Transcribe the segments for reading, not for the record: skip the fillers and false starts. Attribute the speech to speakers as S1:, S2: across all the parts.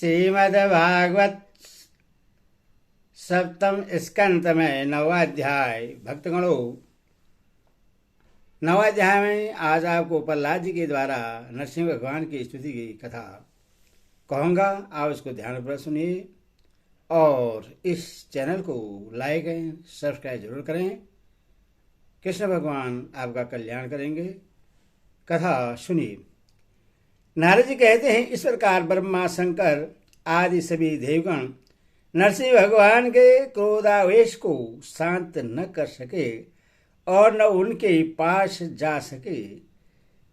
S1: श्रीमद्भागवत सप्तम स्कंद में नवाध्याय। भक्तगणों, नवाध्याय में आज आपको प्रहलाद जी के द्वारा नरसिंह भगवान की स्तुति की कथा कहूँगा। आप इसको ध्यानपूर्वक सुनिए और इस चैनल को लाइक एंड सब्सक्राइब जरूर करें। कृष्ण भगवान आपका कल्याण करेंगे। कथा सुनिए। नारद जी कहते हैं, इस प्रकार ब्रह्मा, शंकर आदि सभी देवगण नरसिंह भगवान के क्रोधावेश को शांत न कर सके और न उनके पास जा सके।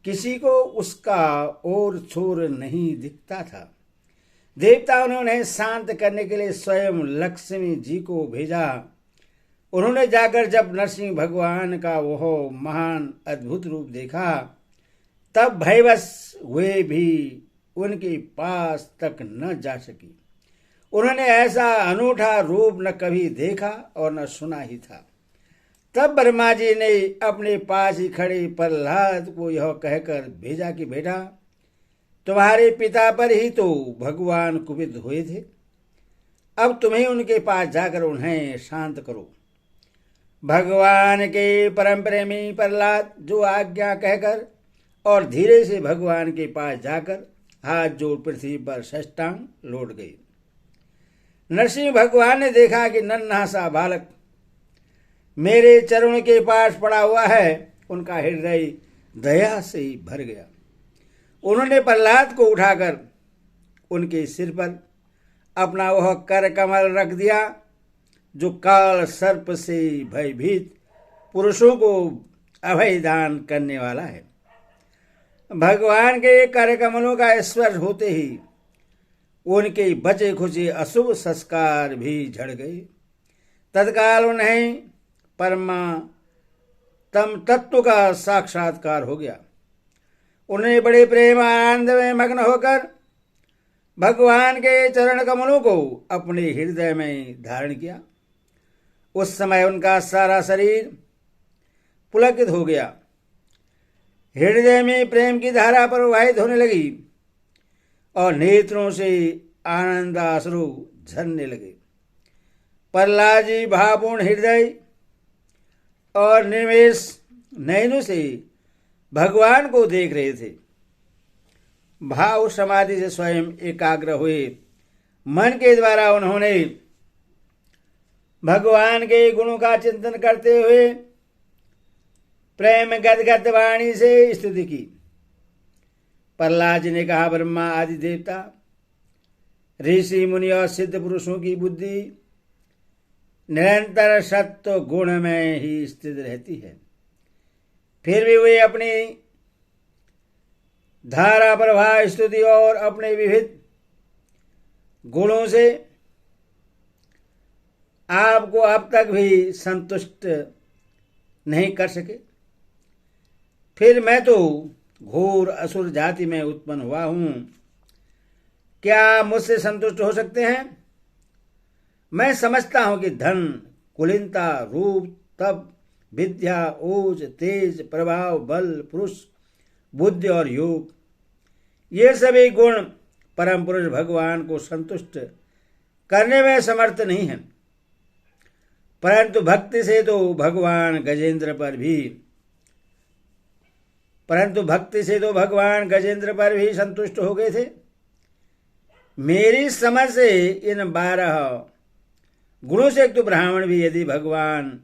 S1: किसी को उसका ओर छोर नहीं दिखता था। देवताओं ने उन्हें शांत करने के लिए स्वयं लक्ष्मी जी को भेजा। उन्होंने जाकर जब नरसिंह भगवान का वह महान अद्भुत रूप देखा, तब भयवश वे भी उनके पास तक न जा सकी। उन्होंने ऐसा अनूठा रूप न कभी देखा और न सुना ही था। तब ब्रह्मा जी ने अपने पास ही खड़े प्रहलाद को यह कहकर भेजा कि बेटा, तुम्हारे पिता पर ही तो भगवान कुपित हुए थे। अब तुम्हें उनके पास जाकर उन्हें शांत करो। भगवान के परम प्रेमी प्रहलाद जो आज्ञा कहकर और धीरे से भगवान के पास जाकर हाथ जोड़ पृथ्वी पर साष्टांग लौट गए। नरसिंह भगवान ने देखा कि नन्हा सा बालक मेरे चरणों के पास पड़ा हुआ है। उनका हृदय दया से भर गया। उन्होंने प्रहलाद को उठाकर उनके सिर पर अपना वह कर कमल रख दिया, जो काल सर्प से भयभीत पुरुषों को अभय दान करने वाला है। भगवान के कर कमलों का स्पर्श होते ही उनके बचे खुचे अशुभ संस्कार भी झड़ गए। तत्काल उन्हें परमात्म तत्व का साक्षात्कार हो गया। उन्हें बड़े प्रेम आनंद में मग्न होकर भगवान के चरण कमलों को अपने हृदय में धारण किया। उस समय उनका सारा शरीर पुलकित हो गया। हृदय में प्रेम की धारा प्रवाहित होने लगी और नेत्रों से आनंदाश्रु झरने लगे। प्रहलाद जी भावपूर्ण हृदय और निर्वेश नयनों से भगवान को देख रहे थे। भाव समाधि से स्वयं एकाग्र हुए मन के द्वारा उन्होंने भगवान के गुणों का चिंतन करते हुए प्रेम गदगद वाणी से स्तुति की। प्रहलाद जी ने कहा, ब्रह्मा आदि देवता, ऋषि मुनि और सिद्ध पुरुषों की बुद्धि निरंतर सत्व गुण में ही स्थित रहती है। फिर भी वे अपनी धारा प्रवाह स्तुति और अपने विविध गुणों से आपको अब तक भी संतुष्ट नहीं कर सके। फिर मैं तो घोर असुर जाति में उत्पन्न हुआ हूं, क्या मुझसे संतुष्ट हो सकते हैं? मैं समझता हूं कि धन, कुलीनता, रूप, तप, विद्या, ओज, तेज, प्रभाव, बल, पुरुष, बुद्धि और योग, ये सभी गुण परम पुरुष भगवान को संतुष्ट करने में समर्थ नहीं है। परंतु भक्ति से तो भगवान गजेंद्र पर भी संतुष्ट हो गए थे। मेरी समझ से इन 12 गुणों से एक तो ब्राह्मण भी यदि भगवान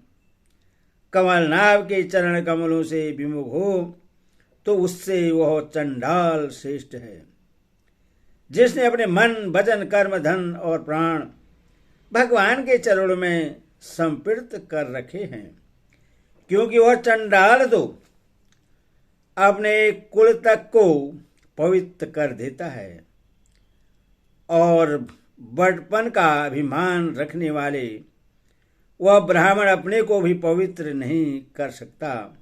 S1: कमलनाभ के चरण कमलों से विमुख हो तो उससे वह चंडाल श्रेष्ठ है, जिसने अपने मन, वचन, कर्म, धन और प्राण भगवान के चरणों में संपृक्त कर रखे हैं। क्योंकि वह चंडाल तो अपने कुल तक को पवित्र कर देता है और बड़पन का अभिमान रखने वाले वह ब्राह्मण अपने को भी पवित्र नहीं कर सकता।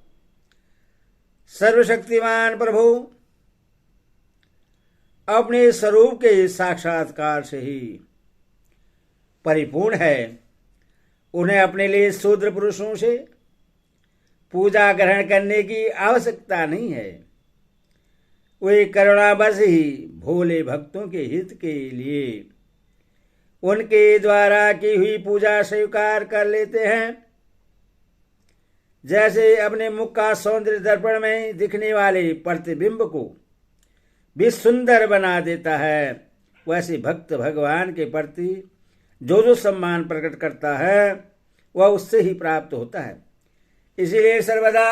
S1: सर्वशक्तिमान प्रभु अपने स्वरूप के साक्षात्कार से ही परिपूर्ण है। उन्हें अपने लिए शूद्र पुरुषों से पूजा ग्रहण करने की आवश्यकता नहीं है। वे करुणावश ही भोले भक्तों के हित के लिए उनके द्वारा की हुई पूजा स्वीकार कर लेते हैं। जैसे अपने मुख का सौंदर्य दर्पण में दिखने वाले प्रतिबिंब को भी सुंदर बना देता है, वैसे भक्त भगवान के प्रति जो सम्मान प्रकट करता है वह उससे ही प्राप्त होता है। इसीलिए सर्वदा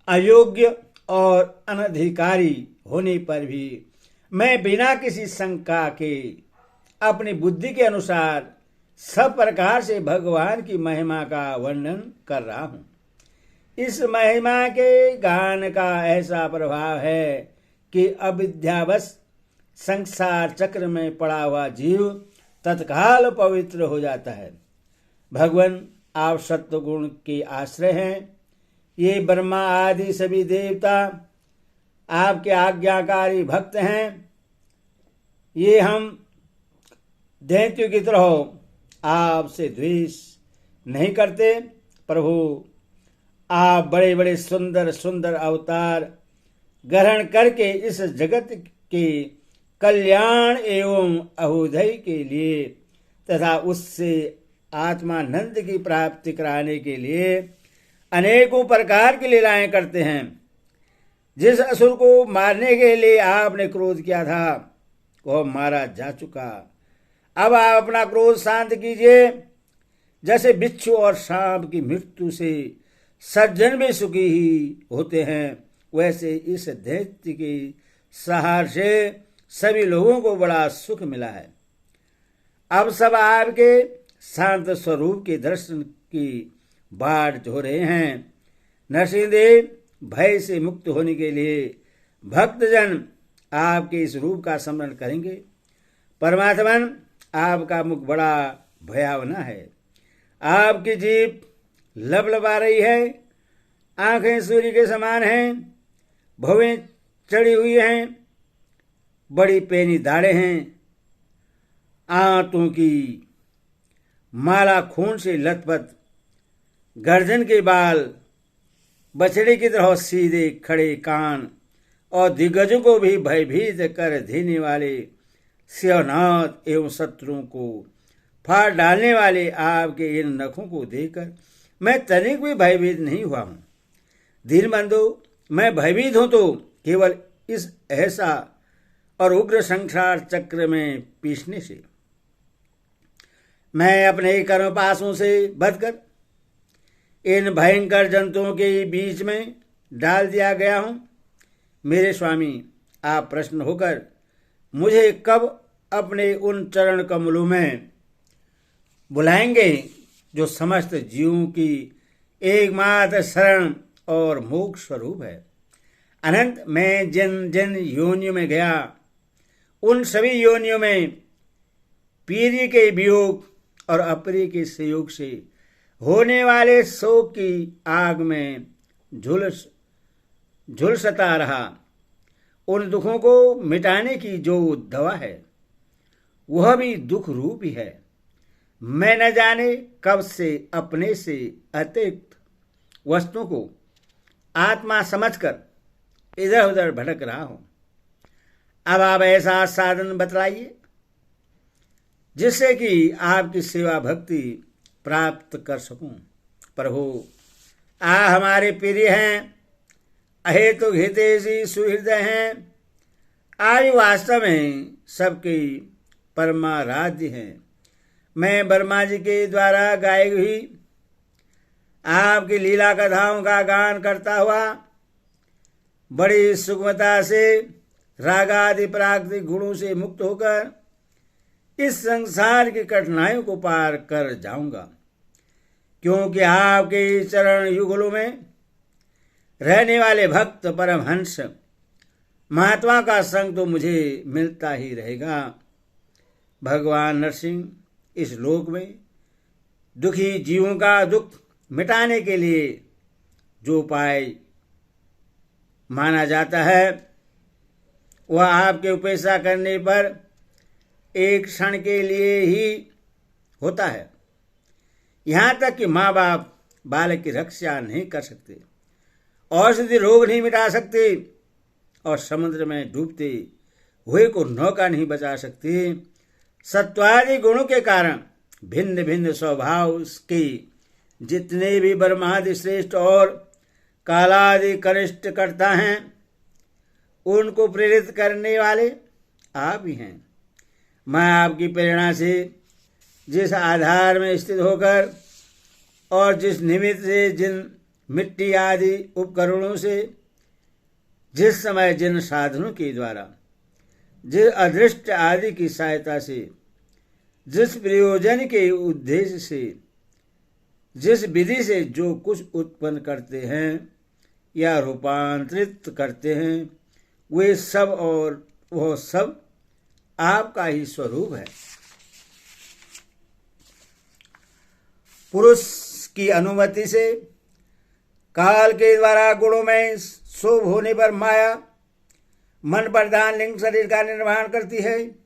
S1: अयोग्य और अनधिकारी होने पर भी मैं बिना किसी शंका के अपनी बुद्धि के अनुसार सब प्रकार से भगवान की महिमा का वर्णन कर रहा हूं। इस महिमा के गान का ऐसा प्रभाव है कि अविद्यावश संसार चक्र में पड़ा हुआ जीव तत्काल पवित्र हो जाता है। भगवान आप सत्व गुण के आश्रय हैं। ये ब्रह्मा आदि सभी देवता आपके आज्ञाकारी भक्त हैं। ये हम दैत्यों की तरह आपसे द्वेष नहीं करते। प्रभु, आप बड़े बड़े सुंदर सुंदर अवतार ग्रहण करके इस जगत के कल्याण एवं अभ्युदय के लिए तथा उससे आत्मानंद की प्राप्ति कराने के लिए अनेकों प्रकार की लीलाएं करते हैं। जिस असुर को मारने के लिए आपने क्रोध किया था वह मारा जा चुका। अब आप अपना क्रोध शांत कीजिए। जैसे बिच्छू और सांप की मृत्यु से सज्जन भी सुखी ही होते हैं, वैसे इस दैत्य के सहार से सभी लोगों को बड़ा सुख मिला है। अब सब आपके शांत स्वरूप के दर्शन की बाट हो रहे हैं। नरसिंहदेव, भय से मुक्त होने के लिए भक्तजन आपके इस रूप का स्मरण करेंगे। परमात्मन, आपका मुख बड़ा भयावना है। आपकी जीभ लबलबा रही है, आंखें सूर्य के समान हैं, भवें चढ़ी हुई हैं, बड़ी पैनी दाढ़ें हैं, आंतों की माला खून से लथपथ, गर्दन के बाल बछड़े की तरह सीधे खड़े कान और दिग्गजों को भी भयभीत कर देने वाले सिंहनाद एवं शत्रुओं को फाड़ डालने वाले आपके इन नखों को देखकर मैं तनिक भी भयभीत नहीं हुआ हूं। दीनबंधु, मैं भयभीत हूं तो केवल इस ऐसा और उग्र संसार चक्र में पीसने से। मैं अपने कर्म पाशों से बचकर इन भयंकर जंतुओं के बीच में डाल दिया गया हूं। मेरे स्वामी, आप प्रसन्न होकर मुझे कब अपने उन चरण कमलों में बुलाएंगे जो समस्त जीवों की एकमात्र शरण और मोक्ष स्वरूप है। अनंत मैं जिन जिन योनियों में गया उन सभी योनियों में प्रिय के वियोग और अप्रिय के संयोग से होने वाले शोक की आग में झुलसता रहा। उन दुखों को मिटाने की जो दवा है वह भी दुख रूप ही है। मैं न जाने कब से अपने से अतिरिक्त वस्तुओं को आत्मा समझकर इधर उधर भटक रहा हूं। अब आप ऐसा साधन बतलाइए जिससे कि आपकी सेवा भक्ति प्राप्त कर सकूं। प्रभु, आप हमारे प्रिय हैं, अहेतु हितैषी सुहृदय हैं। आप वास्तव में सबके परमाराध्य हैं। मैं ब्रह्मा जी के द्वारा गाई हुई आपकी लीला कथाओं का गान करता हुआ बड़ी सुगमता से रागादि प्राकृतिक गुणों से मुक्त होकर इस संसार की कठिनाइयों को पार कर जाऊंगा, क्योंकि आपके चरण युगलों में रहने वाले भक्त परमहंस महात्मा का संग तो मुझे मिलता ही रहेगा। भगवान नरसिंह, इस लोक में दुखी जीवों का दुख मिटाने के लिए जो उपाय माना जाता है वह आपके उपेक्षा करने पर एक क्षण के लिए ही होता है। यहां तक कि माँ बाप बालक की रक्षा नहीं कर सकते, औषधि रोग नहीं मिटा सकते और समुद्र में डूबते हुए को नौका नहीं बचा सकती। सत्वादि गुणों के कारण भिन्न भिन्न स्वभाव के जितने भी ब्रह्मादि श्रेष्ठ और कालादि कनिष्ठ करता हैं, उनको प्रेरित करने वाले आप ही हैं। मैं आपकी प्रेरणा से जिस आधार में स्थित होकर और जिस निमित्त से जिन मिट्टी आदि उपकरणों से जिस समय जिन साधनों के द्वारा जिस अदृष्ट आदि की सहायता से जिस प्रयोजन के उद्देश्य से जिस विधि से जो कुछ उत्पन्न करते हैं या रूपांतरित करते हैं, वे सब और वह सब आपका ही स्वरूप है। पुरुष की अनुमति से काल के द्वारा गुणों में शोभ होने पर माया मन प्रधान लिंग शरीर का निर्माण करती है।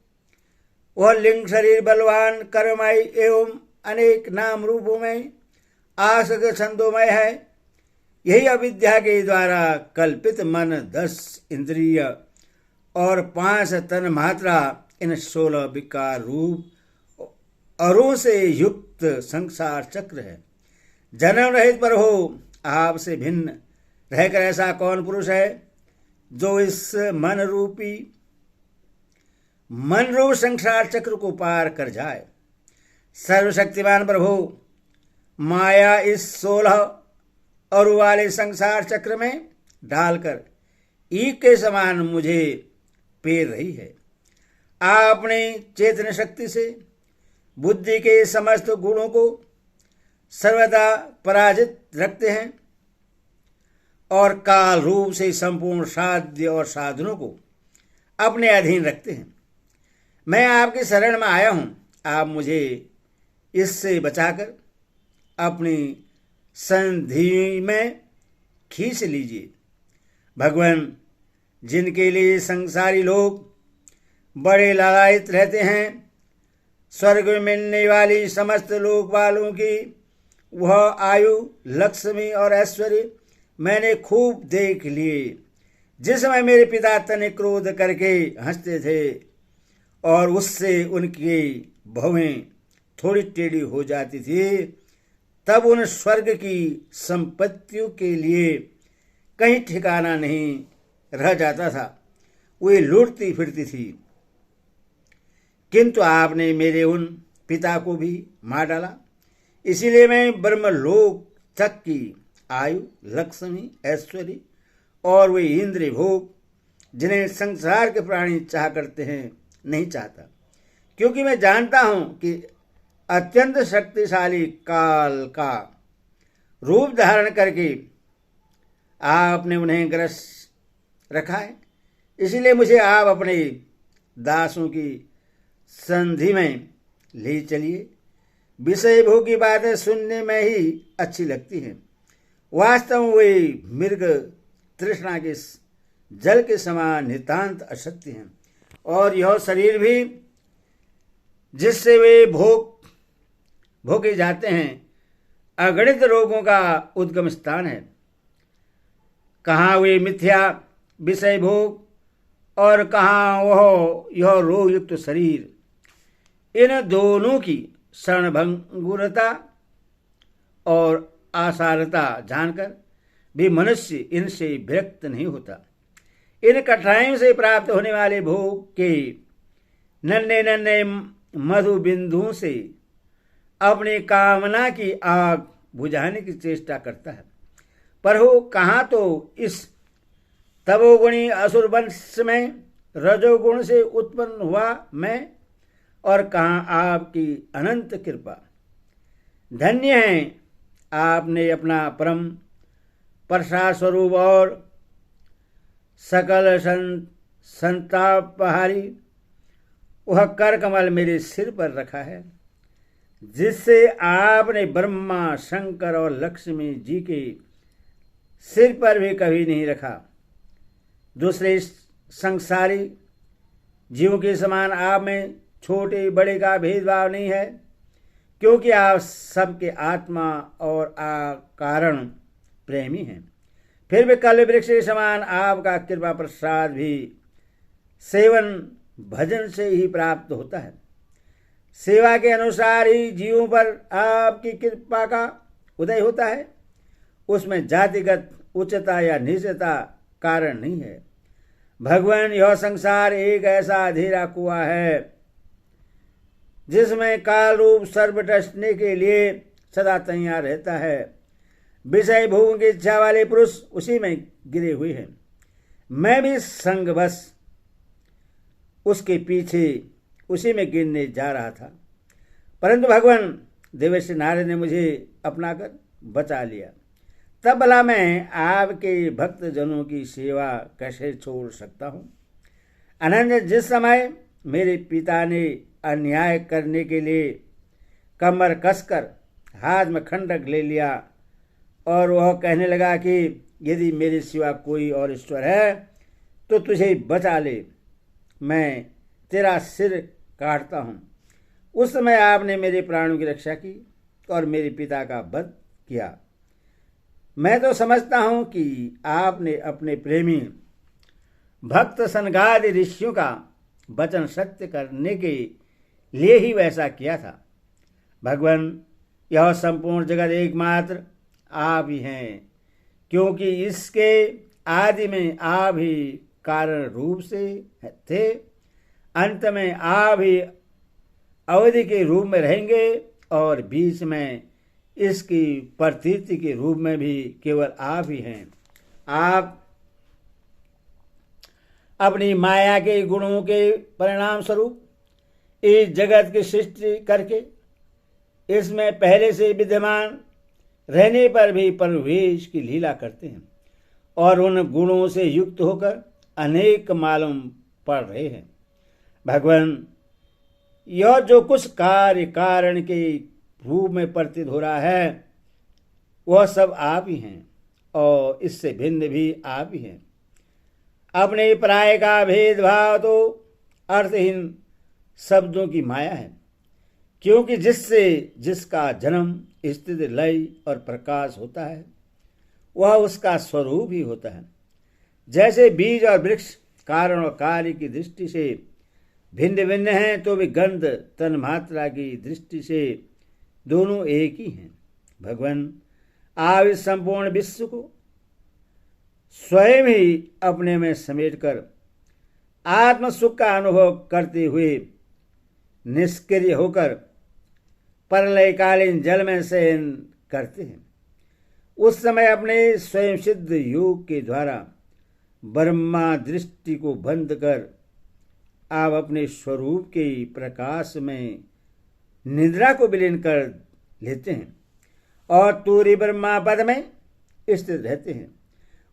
S1: वह लिंग शरीर बलवान कर्ममय एवं अनेक नाम रूपों में आसक्त छंदोमय है। यही अविद्या के द्वारा कल्पित मन 10 इंद्रिय और 5 तन मात्रा इन 16 विकार रूप अरों से युक्त संसार चक्र है। जन्म रहित पर हो आपसे भिन्न रहकर ऐसा कौन पुरुष है जो इस मन रूप संसार चक्र को पार कर जाए। सर्वशक्तिमान प्रभु, माया इस 16 और वाले संसार चक्र में डालकर ईख के समान मुझे पेर रही है। आप अपनी चेतन शक्ति से बुद्धि के समस्त गुणों को सर्वदा पराजित रखते हैं और काल रूप से संपूर्ण साध्य और साधनों को अपने अधीन रखते हैं। मैं आपकी शरण में आया हूं, आप मुझे इससे बचाकर अपनी संधि में खींच लीजिए। भगवान, जिनके लिए संसारी लोग बड़े लालायित रहते हैं, स्वर्ग में मिलने वाली समस्त लोक वालों की वह आयु, लक्ष्मी और ऐश्वर्य मैंने खूब देख लिए। जिस समय मेरे पिता तनिक क्रोध करके हंसते थे और उससे उनकी भवें थोड़ी टेढ़ी हो जाती थी, तब उन स्वर्ग की संपत्तियों के लिए कहीं ठिकाना नहीं रह जाता था, वे लूटती फिरती थी। किंतु आपने मेरे उन पिता को भी मार डाला, इसीलिए मैं ब्रह्मलोक तक की आयु, लक्ष्मी, ऐश्वर्य और वे इंद्रिय भोग जिन्हें संसार के प्राणी चाह करते हैं नहीं चाहता, क्योंकि मैं जानता हूं कि अत्यंत शक्तिशाली काल का रूप धारण करके आपने उन्हें ग्रस्त रखा है। इसलिए मुझे आप अपने दासों की संधि में ले चलिए। विषय भोग की बातें सुनने में ही अच्छी लगती हैं, वास्तव में वे मृग तृष्णा के जल के समान नितांत असत्य हैं, और यह शरीर भी जिससे वे भोगे जाते हैं अगणित रोगों का उद्गम स्थान है। कहाँ वे मिथ्या विषय भोग और कहाँ वह यह रोग युक्त शरीर। इन दोनों की क्षणभंगुरता और आसारता जानकर भी मनुष्य इनसे विरक्त नहीं होता। इन कठिनाइयों से प्राप्त होने वाले भोग के नन्हे नन्हे मधु बिंदुओं से अपनी कामना की आग बुझाने की चेष्टा करता है। पर हो कहाँ तो इस तमोगुणी असुर वंश में रजोगुण से उत्पन्न हुआ मैं, और कहाँ आपकी अनंत कृपा। धन्य है आपने अपना परम प्रसाद स्वरूप और सकल संतापहारी वह कर कमल मेरे सिर पर रखा है, जिससे आपने ब्रह्मा, शंकर और लक्ष्मी जी के सिर पर भी कभी नहीं रखा। दूसरे संसारी जीवों के समान आप में छोटे बड़े का भेदभाव नहीं है, क्योंकि आप सबके आत्मा और कारण प्रेमी हैं। फिर भी कल्प वृक्ष के समान आपका कृपा प्रसाद भी सेवन भजन से ही प्राप्त होता है। सेवा के अनुसार ही जीवों पर आपकी कृपा का उदय होता है। उसमें जातिगत उच्चता या नीचता कारण नहीं है। भगवान, यह संसार एक ऐसा अंधेरा कुआं है जिसमें काल रूप सर्प डसने के लिए सदा तैयार रहता है। विषय भोग की इच्छा वाले पुरुष उसी में गिरे हुए हैं। मैं भी संगवश उसके पीछे उसी में गिरने जा रहा था, परंतु भगवान देवर्षि नारद ने मुझे अपनाकर बचा लिया। तब भला मैं आपके भक्त जनों की सेवा कैसे छोड़ सकता हूँ। अनंत, जिस समय मेरे पिता ने अन्याय करने के लिए कमर कसकर हाथ में खंडक ले लिया और वह कहने लगा कि यदि मेरे सिवा कोई और ईश्वर है तो तुझे बचा ले, मैं तेरा सिर काटता हूँ, उस समय आपने मेरे प्राणों की रक्षा की और मेरे पिता का वध किया। मैं तो समझता हूँ कि आपने अपने प्रेमी भक्त सनगादि ऋषियों का वचन सत्य करने के लिए ही वैसा किया था। भगवान, यह संपूर्ण जगत एकमात्र आप ही हैं, क्योंकि इसके आदि में आप ही कारण रूप से थे, अंत में आप ही अवधि के रूप में रहेंगे और बीच में इसकी प्रतीति के रूप में भी केवल आप ही हैं। आप अपनी माया के गुणों के परिणाम स्वरूप इस जगत की सृष्टि करके इसमें पहले से विद्यमान रहने पर भी प्रवेश की लीला करते हैं और उन गुणों से युक्त होकर अनेक मालूम पड़ रहे हैं। भगवान, यह जो कुछ कार्य कारण के रूप में प्रतीत हो रहा है वह सब आप ही हैं और इससे भिन्न भी आप ही हैं। अपने प्राय का भेदभाव तो अर्थहीन शब्दों की माया है, क्योंकि जिससे जिसका जन्म, स्थिति, लय और प्रकाश होता है वह उसका स्वरूप ही होता है। जैसे बीज और वृक्ष कारण और कार्य की दृष्टि से भिन्न भिन्न हैं, तो भी गंध तन्मात्रा की दृष्टि से दोनों एक ही हैं। भगवान, आप इस संपूर्ण विश्व को स्वयं ही अपने में समेटकर आत्म सुख का अनुभव करते हुए निष्क्रिय होकर प्रलयकालीन जल में शयन करते हैं। उस समय अपने स्वयं सिद्ध योग के द्वारा ब्रह्मा दृष्टि को बंद कर आप अपने स्वरूप के प्रकाश में निद्रा को विलीन कर लेते हैं और तूरी ब्रह्मा पद में स्थित रहते हैं।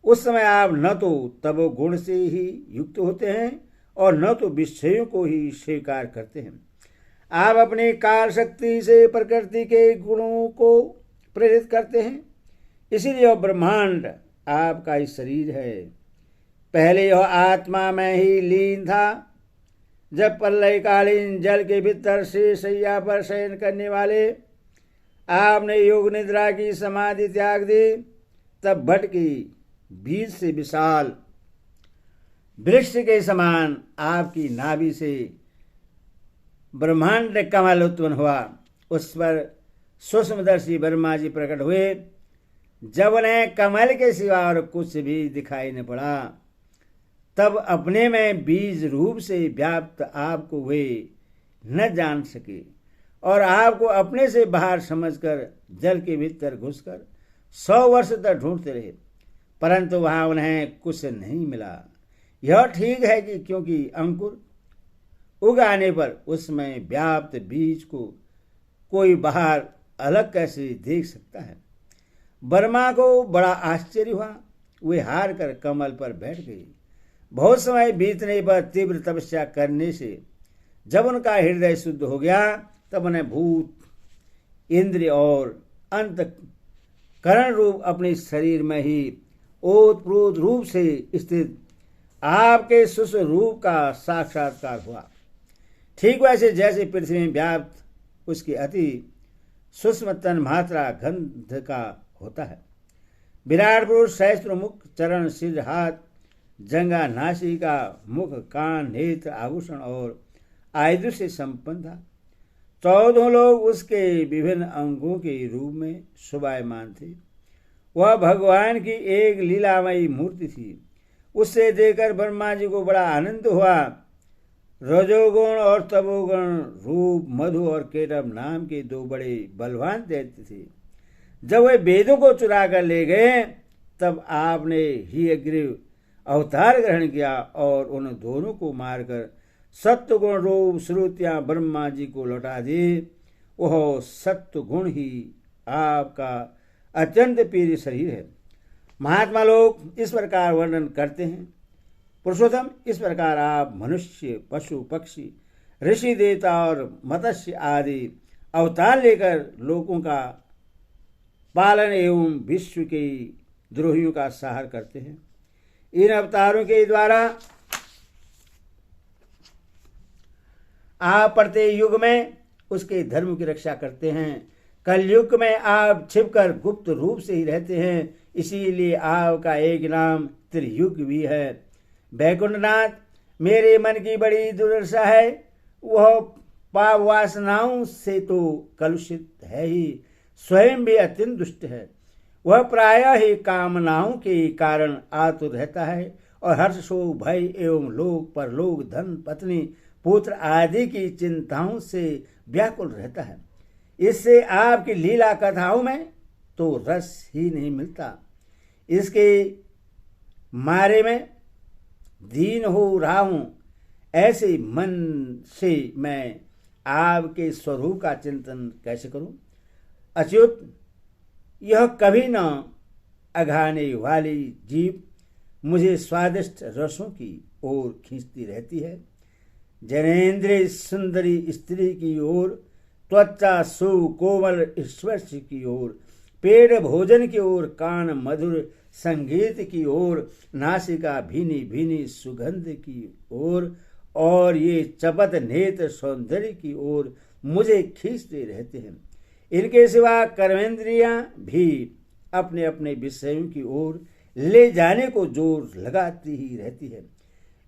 S1: उस समय आप न तो तमोगुण से ही युक्त होते हैं और न तो विषयों को ही स्वीकार करते हैं। आप अपनी काल शक्ति से प्रकृति के गुणों को प्रेरित करते हैं, इसीलिए यह ब्रह्मांड आपका ही शरीर है। पहले यह आत्मा में ही लीन था। जब प्रलयकालीन जल के भीतर से शैया पर शयन करने वाले आपने योग निद्रा की समाधि त्याग दी, तब भटकी बीज से विशाल वृक्ष के समान आपकी नाभि से ब्रह्मांड कमल उत्पन्न हुआ। उस पर सूक्ष्मदर्शी ब्रह्मा जी प्रकट हुए। जब उन्हें कमल के सिवा और कुछ भी दिखाई न पड़ा, तब अपने में बीज रूप से व्याप्त आपको वे न जान सके और आपको अपने से बाहर समझकर जल के भीतर घुसकर 100 वर्ष तक ढूंढते रहे, परंतु वहां उन्हें कुछ नहीं मिला। यह ठीक है कि क्योंकि अंकुर उग आने पर उसमें व्याप्त बीज को कोई बाहर अलग कैसे देख सकता है। ब्रह्मा को बड़ा आश्चर्य हुआ। वे हार कर कमल पर बैठ गए। बहुत समय बीतने पर तीव्र तपस्या करने से जब उनका हृदय शुद्ध हो गया, तब उन्हें भूत, इंद्रिय और अंतःकरण रूप अपने शरीर में ही ओतप्रोत रूप से स्थित आपके सुस्व रूप का साक्षात्कार हुआ। ठीक वैसे जैसे पृथ्वी में व्याप्त उसकी अति सूक्ष्म तन्मात्रा गंध का होता है। विराट पुरुष सहस्त्र मुख, चरण सिर हाथ, जंगा नासिका, मुख कान नेत्र आभूषण और आयुध से संपन्न था। 14 लोग उसके विभिन्न अंगों के रूप में शोभायमान थे। वह भगवान की एक लीलामयी मूर्ति थी। उससे देखकर ब्रह्मा जी को बड़ा आनंद हुआ। रजोगुण और तमोगुण रूप, मधु और केटव नाम के 2 बड़े बलवान दैत्य थे। जब वे वेदों को चुरा कर ले गए तब आपने ही अग्रीव अवतार ग्रहण किया और उन दोनों को मारकर सत्वगुण रूप श्रुतियां ब्रह्मा जी को लौटा दी। वह सत्वगुण ही आपका अत्यंत प्रिय शरीर है। महात्मा लोग इस प्रकार वर्णन करते हैं। पुरुषोत्तम, इस प्रकार आप मनुष्य, पशु, पक्षी, ऋषि, देवता और मत्स्य आदि अवतार लेकर लोगों का पालन एवं विश्व के द्रोहियों का संहार करते हैं। इन अवतारों के द्वारा आप प्रत्येक युग में उसके धर्म की रक्षा करते हैं। कलयुग में आप छिपकर गुप्त रूप से ही रहते हैं, इसीलिए आपका एक नाम त्रियुग भी है। वैकुंठनाथ, मेरे मन की बड़ी दुर्दशा है। वह पाप वासनाओं से तो कलुषित है ही, स्वयं भी अत्यंत दुष्ट है। वह प्रायः ही कामनाओं के कारण आतुर रहता है और हर्ष, शोक, भय एवं लोक परलोक, धन, पत्नी, पुत्र आदि की चिंताओं से व्याकुल रहता है। इससे आपकी लीला कथाओं में तो रस ही नहीं मिलता। इसके मारे में दीन हो रहा हूं। ऐसे मन से मैं आपके स्वरूप का चिंतन कैसे करूं? अच्युत, यह कभी न अघाने वाली जीव मुझे स्वादिष्ट रसों की ओर खींचती रहती है। जनेन्द्रिय सुंदरी स्त्री की ओर, त्वचा सुकोमल स्पर्श की ओर, पेट भोजन की ओर, कान मधुर संगीत की ओर, नासिका भीनी भीनी सुगंध की ओर और ये चपत नेत्र सौंदर्य की ओर मुझे खींचते रहते हैं। इनके सिवा कर्मेंद्रियां भी अपने अपने विषयों की ओर ले जाने को जोर लगाती ही रहती है।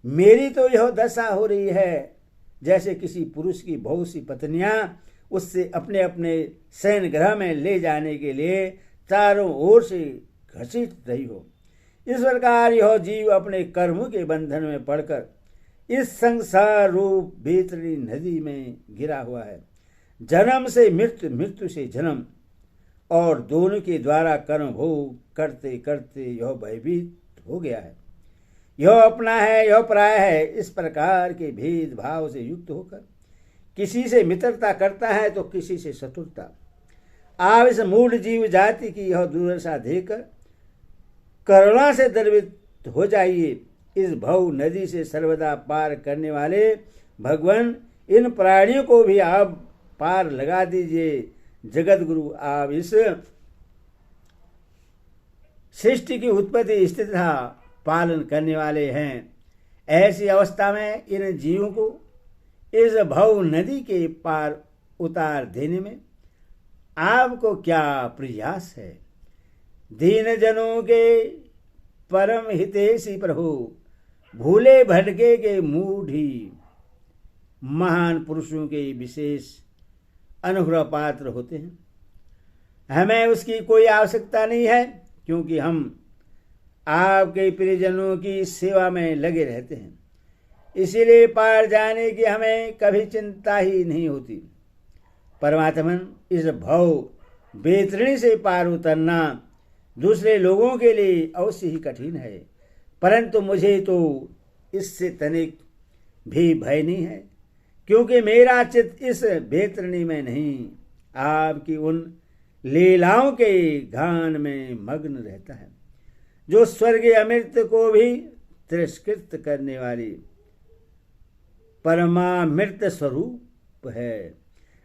S1: मेरी तो यह दशा हो रही है जैसे किसी पुरुष की बहुत सी पत्नियां उससे अपने अपने शयन गृह में ले जाने के लिए चारों ओर से घसीट रही हो। इस प्रकार यह जीव अपने कर्मों के बंधन में पड़कर इस संसार रूप बेतरणी नदी में गिरा हुआ है। जन्म से मृत्यु, मृत्यु से जन्म और दोनों के द्वारा कर्म भोग करते करते यह भयभीत हो गया है। यह अपना है, यह पराया है। इस प्रकार के भेदभाव से युक्त होकर किसी से मित्रता करता है तो किसी से शत्रुता। आप इस मूढ़ जीव जाति की यह दुर्दशा देखकर करुणा से द्रवित हो जाइए। इस भव नदी से सर्वदा पार करने वाले भगवान, इन प्राणियों को भी आप पार लगा दीजिए। जगत गुरु, आप इस सृष्टि की उत्पत्ति स्थिति तथा पालन करने वाले हैं। ऐसी अवस्था में इन जीवों को इस भव नदी के पार उतार देने में आपको क्या प्रयास है? दीन जनों के परम हितैषी प्रभु, भूले भटके के मूढ़ी महान पुरुषों के विशेष अनुग्रह पात्र होते हैं। हमें उसकी कोई आवश्यकता नहीं है, क्योंकि हम आपके प्रियजनों की सेवा में लगे रहते हैं। इसीलिए पार जाने की हमें कभी चिंता ही नहीं होती। परमात्मन, इस भव बेतरणी से पार उतरना दूसरे लोगों के लिए अवश्य ही कठिन है, परंतु मुझे तो इससे तनिक भी भय नहीं है, क्योंकि मेरा चित्त इस बेतरणी में नहीं, आपकी उन लीलाओं के गान में मग्न रहता है, जो स्वर्गीय अमृत को भी तिरस्कृत करने वाली परमामृत स्वरूप है।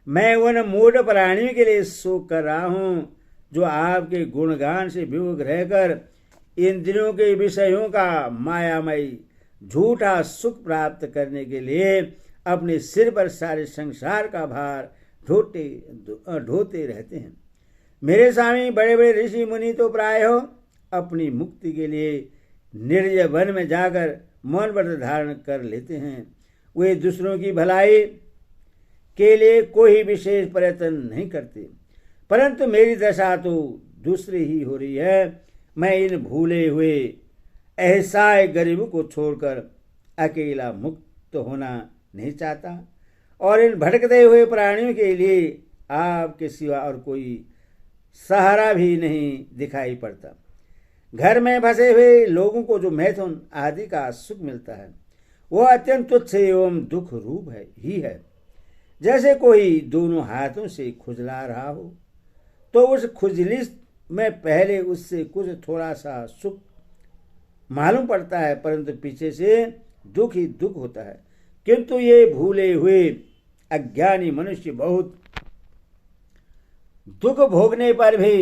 S1: मैं उन मूढ़ प्राणियों के लिए शोक कर रहा हूं, जो आपके गुणगान से विमुख रहकर इंद्रियों के विषयों का मायामयी झूठा सुख प्राप्त करने के लिए अपने सिर पर सारे संसार का भार ढोते रहते हैं। मेरे स्वामी, बड़े बड़े ऋषि मुनि तो प्राय हो अपनी मुक्ति के लिए निर्जय वन में जाकर मौन व्रत धारण कर लेते हैं। वे दूसरों की भलाई के लिए कोई विशेष प्रयत्न नहीं करते, परंतु मेरी दशा तो दूसरी ही हो रही है। मैं इन भूले हुए असहाय गरीबों को छोड़कर अकेला मुक्त होना नहीं चाहता और इन भटकते हुए प्राणियों के लिए आपके सिवा और कोई सहारा भी नहीं दिखाई पड़ता। घर में फंसे हुए लोगों को जो मैथुन आदि का सुख मिलता है वह अत्यंत तुच्छ एवं दुख रूप ही है। जैसे कोई दोनों हाथों से खुजला रहा हो तो उस खुजली में पहले उससे कुछ थोड़ा सा सुख मालूम पड़ता है, परंतु पीछे से दुख ही दुख होता है। किंतु ये भूले हुए अज्ञानी मनुष्य बहुत दुख भोगने पर भी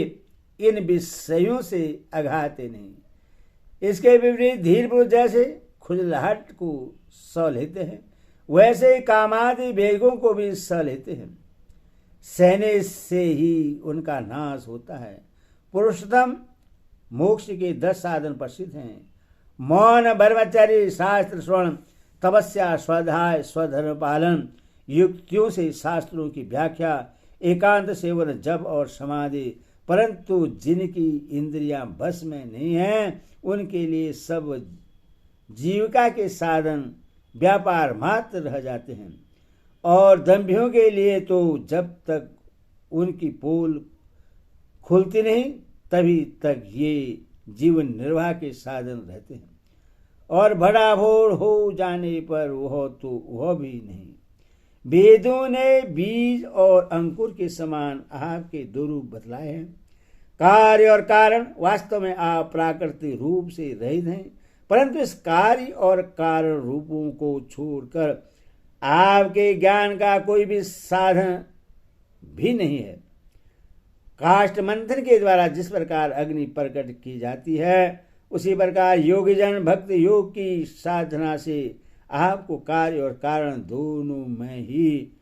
S1: इन विषयों से अघाते नहीं। इसके विपरीत धीर पुरुष जैसे खुजलाहट को सह लेते हैं, वैसे कामादि वेगों को भी सह लेते हैं। सहने से ही उनका नाश होता है। पुरुषोत्तम मोक्ष के 10 साधन प्रसिद्ध हैं। मौन, ब्रह्मचर्य, शास्त्र श्रवण, तपस्या, स्वाध्याय, स्वधर्म पालन, युक्तियों से शास्त्रों की व्याख्या, एकांत सेवन, जप और समाधि। परंतु जिनकी इंद्रियां बस में नहीं हैं उनके लिए सब जीविका के साधन व्यापार मात्र रह जाते हैं और दंभियों के लिए तो जब तक उनकी पोल खुलती नहीं तभी तक ये जीवन निर्वाह के साधन रहते हैं और बड़ा भोर हो जाने पर वह भी नहीं। वेदों ने बीज और अंकुर के समान आपके दो रूप बतलाए हैं। कार्य और कारण वास्तव में आप प्राकृतिक रूप से रहित हैं, परंतु इस कार्य और कारण रूपों को छोड़कर आपके ज्ञान का कोई भी साधन भी नहीं है। काष्ठ मंथन के द्वारा जिस प्रकार अग्नि प्रकट की जाती है उसी प्रकार योगीजन भक्त योग की साधना से आपको कार्य और कारण दोनों में ही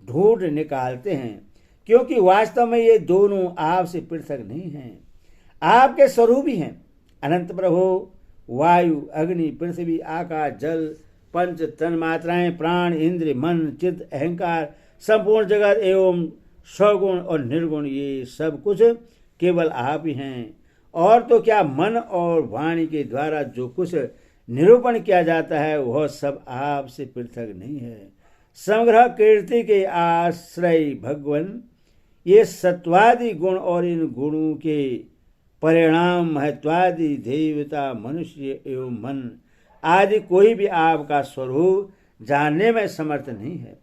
S1: ढूंढ निकालते हैं, क्योंकि वास्तव में ये दोनों आपसे पृथक नहीं हैं, आपके स्वरूप ही हैं। अनंत प्रभु वायु, अग्नि, पृथ्वी, आकाश, जल, पंच तन मात्राएं, प्राण, इंद्र, मन, चित्त, अहंकार, संपूर्ण जगत एवं सगुण और निर्गुण, ये सब कुछ केवल आप ही हैं। और तो क्या मन और वाणी के द्वारा जो कुछ निरूपण किया जाता है वह सब आपसे पृथक नहीं है। समग्र कीर्ति के आश्रय भगवान, ये सत्वादि गुण और इन गुणों के परिणाम महत्वादि देवता, मनुष्य एवं मन आदि कोई भी आपका स्वरूप जानने में समर्थ नहीं है,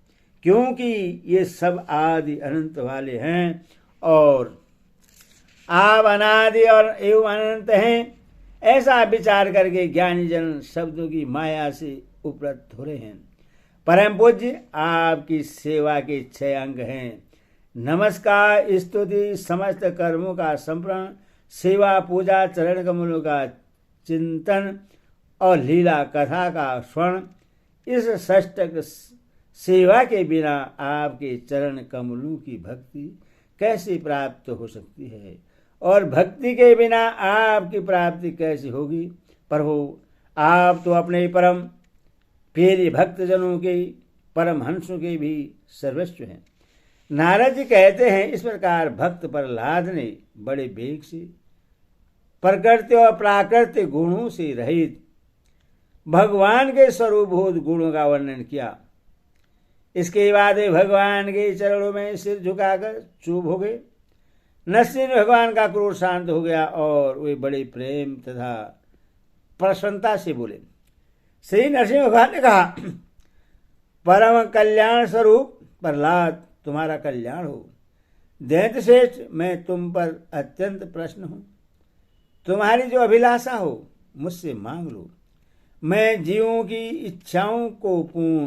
S1: क्योंकि ये सब आदि अनंत वाले हैं और आप अनादि और एवं अनंत हैं। ऐसा विचार करके ज्ञानी जन शब्दों की माया से उपरत हो रहे हैं। परम पूज्य आपकी सेवा के 6 अंग हैं: नमस्कार, स्तुति, समस्त कर्मों का संप्रण, सेवा, पूजा, चरण कमलों का चिंतन और लीला कथा का श्रवण। इस षष्टक सेवा के बिना आपके चरण कमलों की भक्ति कैसे प्राप्त हो सकती है और भक्ति के बिना आपकी प्राप्ति कैसे होगी? प्रभु, आप तो अपने परम प्रिय भक्तजनों के, परमहंसों के भी सर्वस्व हैं। नारद जी कहते हैं, इस प्रकार भक्त प्रहलाद ने बड़े वेग से प्रकृति और प्राकृतिक गुणों से रहित भगवान के स्वरूपभूत गुणों का वर्णन किया। इसके बाद वे भगवान के चरणों में सिर झुकाकर चुप हो गए। नरसिंह भगवान का क्रोध शांत हो गया और वे बड़े प्रेम तथा प्रसन्नता से बोले। श्री नरसिंह भगवान ने कहा, परम कल्याण स्वरूप प्रहलाद, तुम्हारा कल्याण हो। दैत्य श्रेष्ठ, मैं तुम पर अत्यंत प्रसन्न हूं। तुम्हारी जो अभिलाषा हो मुझसे मांग लो। मैं जीवों की इच्छाओं को पूर्ण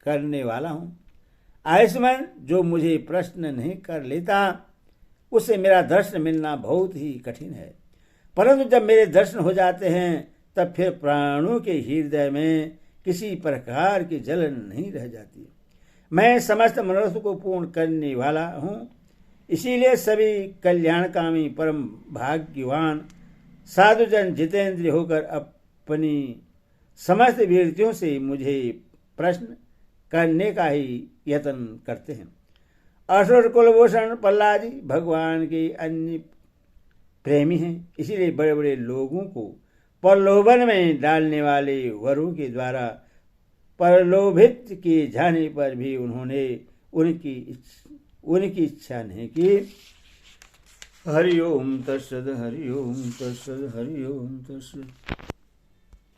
S1: करने वाला हूं। आयुष्मान जो मुझे प्रश्न नहीं कर लेता उससे मेरा दर्शन मिलना बहुत ही कठिन है, परंतु जब मेरे दर्शन हो जाते हैं तब फिर प्राणों के हृदय में किसी प्रकार की जलन नहीं रह जाती। मैं समस्त मनोरथ को पूर्ण करने वाला हूँ, इसीलिए सभी कल्याणकामी परम भाग्यवान साधुजन जितेंद्रिय होकर अपनी समस्त वीरतियों से मुझे प्रश्न करने का ही यत्न करते हैं। असुर कुलभूषण प्रहलाद जी भगवान के अन्य प्रेमी हैं, इसीलिए बड़े बड़े लोगों को प्रलोभन में डालने वाले वरों के द्वारा प्रलोभित किए जाने पर भी उन्होंने उनकी इच्छा नहीं की। हरि ओम तत्सद, हरि ओम तत्सद, हरि ओम तत्सद।